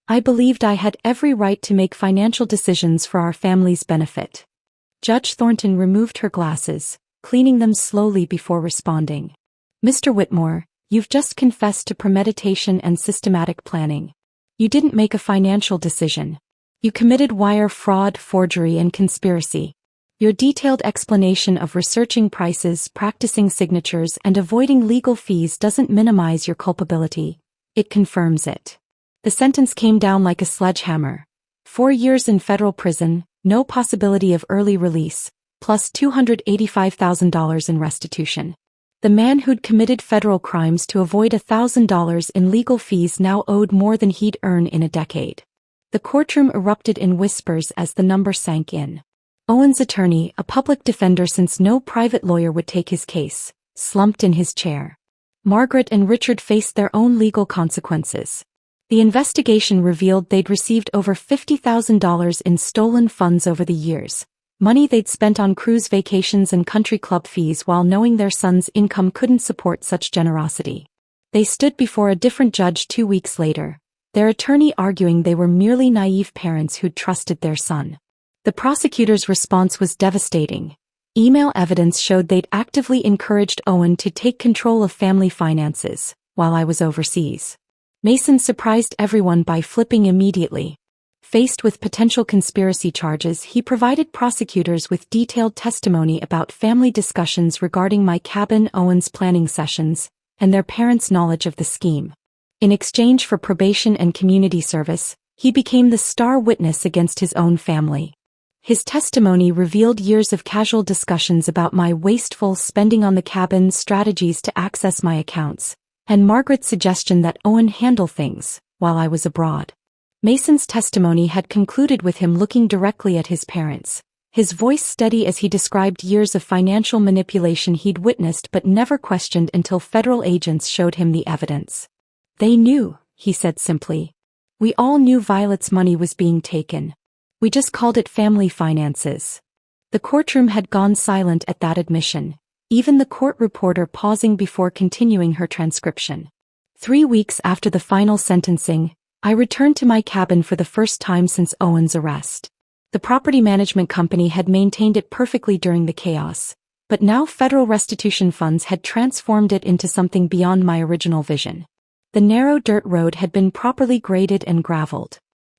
I believed I had every right to make financial decisions for our family's benefit. Judge Thornton removed her glasses, cleaning them slowly before responding. Mr. Whitmore, you've just confessed to premeditation and systematic planning. You didn't make a financial decision. You committed wire fraud, forgery, and conspiracy. Your detailed explanation of researching prices, practicing signatures, and avoiding legal fees doesn't minimize your culpability. It confirms it. The sentence came down like a sledgehammer. 4 years in federal prison, no possibility of early release, plus $285,000 in restitution. The man who'd committed federal crimes to avoid $1,000 in legal fees now owed more than he'd earn in a decade. The courtroom erupted in whispers as the number sank in. Owen's attorney, a public defender since no private lawyer would take his case, slumped in his chair. Margaret and Richard faced their own legal consequences. The investigation revealed they'd received over $50,000 in stolen funds over the years, money they'd spent on cruise vacations and country club fees while knowing their son's income couldn't support such generosity. They stood before a different judge 2 weeks later, their attorney arguing they were merely naive parents who'd trusted their son. The prosecutor's response was devastating. Email evidence showed they'd actively encouraged Owen to take control of family finances while I was overseas. Mason surprised everyone by flipping immediately. Faced with potential conspiracy charges, he provided prosecutors with detailed testimony about family discussions regarding my cabin, Owen's planning sessions, and their parents' knowledge of the scheme. In exchange for probation and community service, he became the star witness against his own family. His testimony revealed years of casual discussions about my wasteful spending on the cabin, strategies to access my accounts, and Margaret's suggestion that Owen handle things while I was abroad. Mason's testimony had concluded with him looking directly at his parents, his voice steady as he described years of financial manipulation he'd witnessed but never questioned until federal agents showed him the evidence. They knew, he said simply. We all knew Violet's money was being taken. We just called it family finances. The courtroom had gone silent at that admission, even the court reporter pausing before continuing her transcription. 3 weeks after the final sentencing, I returned to my cabin for the first time since Owen's arrest. The property management company had maintained it perfectly during the chaos, but now federal restitution funds had transformed it into something beyond my original vision. The narrow dirt road had been properly graded and graveled.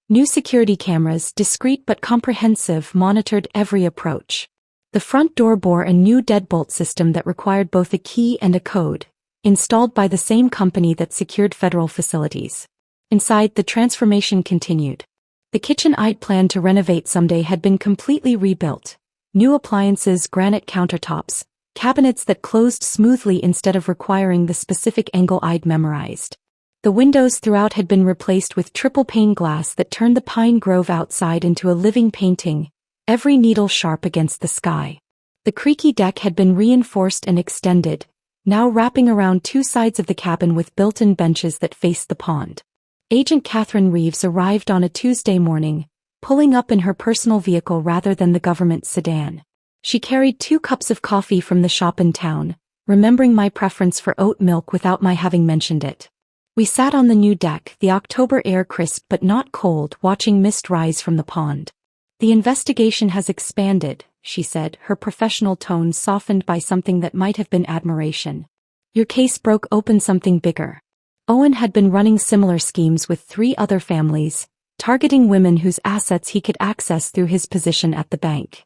New security cameras, discreet but comprehensive, monitored every approach. The front door bore a new deadbolt system that required both a key and a code, installed by the same company that secured federal facilities. Inside, the transformation continued. The kitchen I'd planned to renovate someday had been completely rebuilt. New appliances, granite countertops, cabinets that closed smoothly instead of requiring the specific angle I'd memorized. The windows throughout had been replaced with triple-pane glass that turned the pine grove outside into a living painting, every needle sharp against the sky. The creaky deck had been reinforced and extended, now wrapping around 2 sides of the cabin with built-in benches that faced the pond. Agent Catherine Reeves arrived on a Tuesday morning, pulling up in her personal vehicle rather than the government sedan. She carried 2 cups of coffee from the shop in town, remembering my preference for oat milk without my having mentioned it. We sat on the new deck, the October air crisp but not cold, watching mist rise from the pond. The investigation has expanded, she said, her professional tone softened by something that might have been admiration. Your case broke open something bigger. Owen had been running similar schemes with 3 other families, targeting women whose assets he could access through his position at the bank.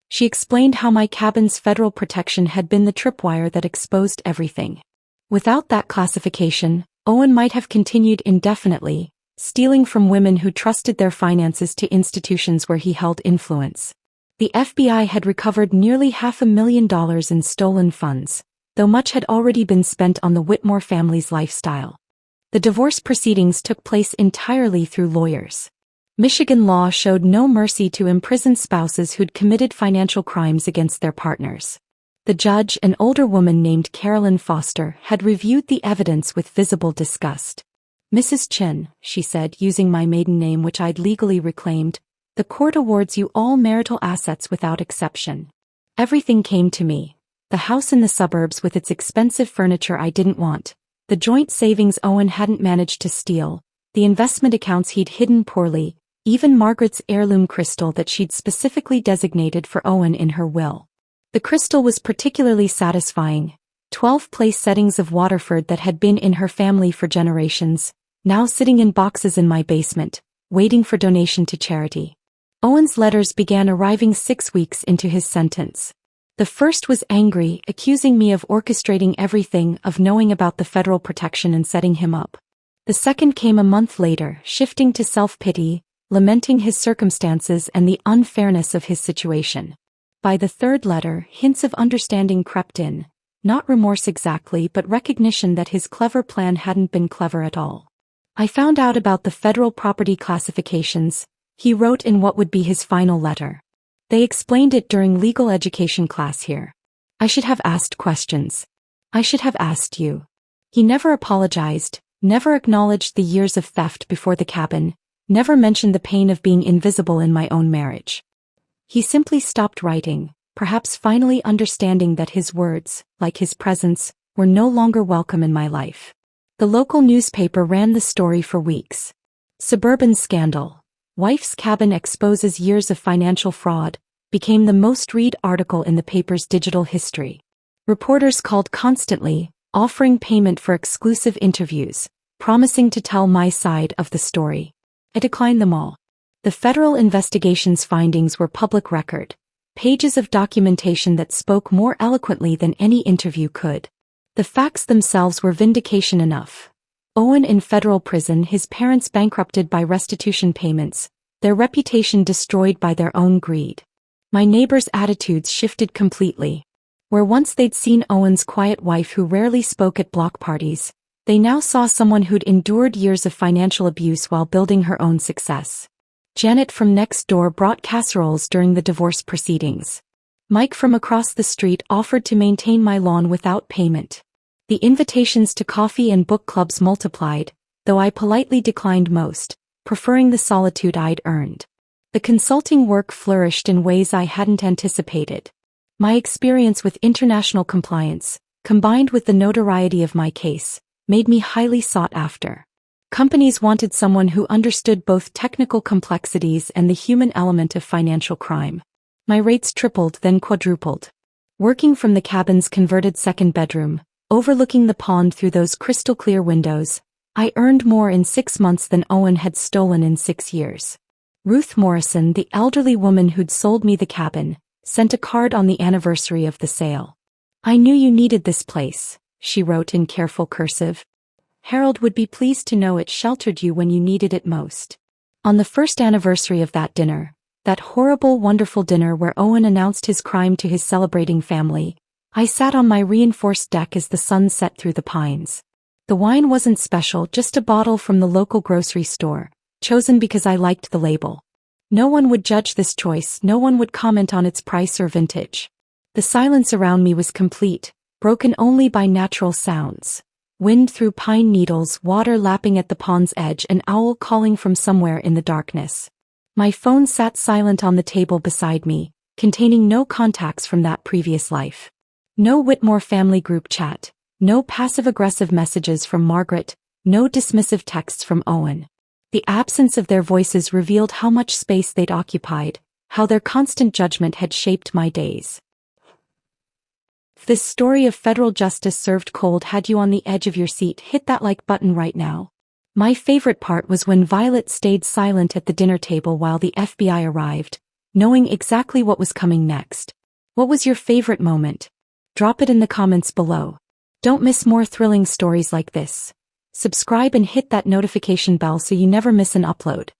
She explained how my cabin's federal protection had been the tripwire that exposed everything. Without that classification, Owen might have continued indefinitely, stealing from women who trusted their finances to institutions where he held influence. The FBI had recovered nearly $500,000 in stolen funds, though much had already been spent on the Whitmore family's lifestyle. The divorce proceedings took place entirely through lawyers. Michigan law showed no mercy to imprisoned spouses who'd committed financial crimes against their partners. The judge, an older woman named Carolyn Foster, had reviewed the evidence with visible disgust. Mrs. Chin, she said, using my maiden name which I'd legally reclaimed, the court awards you all marital assets without exception. Everything came to me. The house in the suburbs with its expensive furniture I didn't want, the joint savings Owen hadn't managed to steal, the investment accounts he'd hidden poorly, even Margaret's heirloom crystal that she'd specifically designated for Owen in her will. The crystal was particularly satisfying. 12 place settings of Waterford that had been in her family for generations, now sitting in boxes in my basement, waiting for donation to charity. Owen's letters began arriving 6 weeks into his sentence. The first was angry, accusing me of orchestrating everything, of knowing about the federal protection and setting him up. The second came a month later, shifting to self-pity, lamenting his circumstances and the unfairness of his situation. By the third letter, hints of understanding crept in, not remorse exactly but recognition that his clever plan hadn't been clever at all. I found out about the federal property classifications, he wrote in what would be his final letter. They explained it during legal education class here. I should have asked questions. I should have asked you. He never apologized, never acknowledged the years of theft before the cabin, never mentioned the pain of being invisible in my own marriage. He simply stopped writing, perhaps finally understanding that his words, like his presence, were no longer welcome in my life. The local newspaper ran the story for weeks. Suburban scandal. Wife's cabin exposes years of financial fraud, became the most read article in the paper's digital history. Reporters called constantly, offering payment for exclusive interviews, promising to tell my side of the story. I declined them all. The federal investigation's findings were public record, pages of documentation that spoke more eloquently than any interview could. The facts themselves were vindication enough. Owen in federal prison, his parents bankrupted by restitution payments, their reputation destroyed by their own greed. My neighbors' attitudes shifted completely. Where once they'd seen Owen's quiet wife who rarely spoke at block parties, they now saw someone who'd endured years of financial abuse while building her own success. Janet from next door brought casseroles during the divorce proceedings. Mike from across the street offered to maintain my lawn without payment. The invitations to coffee and book clubs multiplied, though I politely declined most, preferring the solitude I'd earned. The consulting work flourished in ways I hadn't anticipated. My experience with international compliance, combined with the notoriety of my case, made me highly sought after. Companies wanted someone who understood both technical complexities and the human element of financial crime. My rates tripled, then quadrupled. Working from the cabin's converted second bedroom, overlooking the pond through those crystal-clear windows, I earned more in 6 months than Owen had stolen in 6 years. Ruth Morrison, the elderly woman who'd sold me the cabin, sent a card on the anniversary of the sale. I knew you needed this place, she wrote in careful cursive. Harold would be pleased to know it sheltered you when you needed it most. On the first anniversary of that dinner, that horrible, wonderful dinner where Owen announced his crime to his celebrating family, I sat on my reinforced deck as the sun set through the pines. The wine wasn't special, just a bottle from the local grocery store, chosen because I liked the label. No one would judge this choice, no one would comment on its price or vintage. The silence around me was complete, broken only by natural sounds. Wind through pine needles, water lapping at the pond's edge, an owl calling from somewhere in the darkness. My phone sat silent on the table beside me, containing no contacts from that previous life. No Whitmore family group chat. No passive-aggressive messages from Margaret. No dismissive texts from Owen. The absence of their voices revealed how much space they'd occupied, how their constant judgment had shaped my days. If this story of federal justice served cold had you on the edge of your seat, hit that like button right now. My favorite part was when Violet stayed silent at the dinner table while the FBI arrived, knowing exactly what was coming next. What was your favorite moment? Drop it in the comments below. Don't miss more thrilling stories like this. Subscribe and hit that notification bell so you never miss an upload.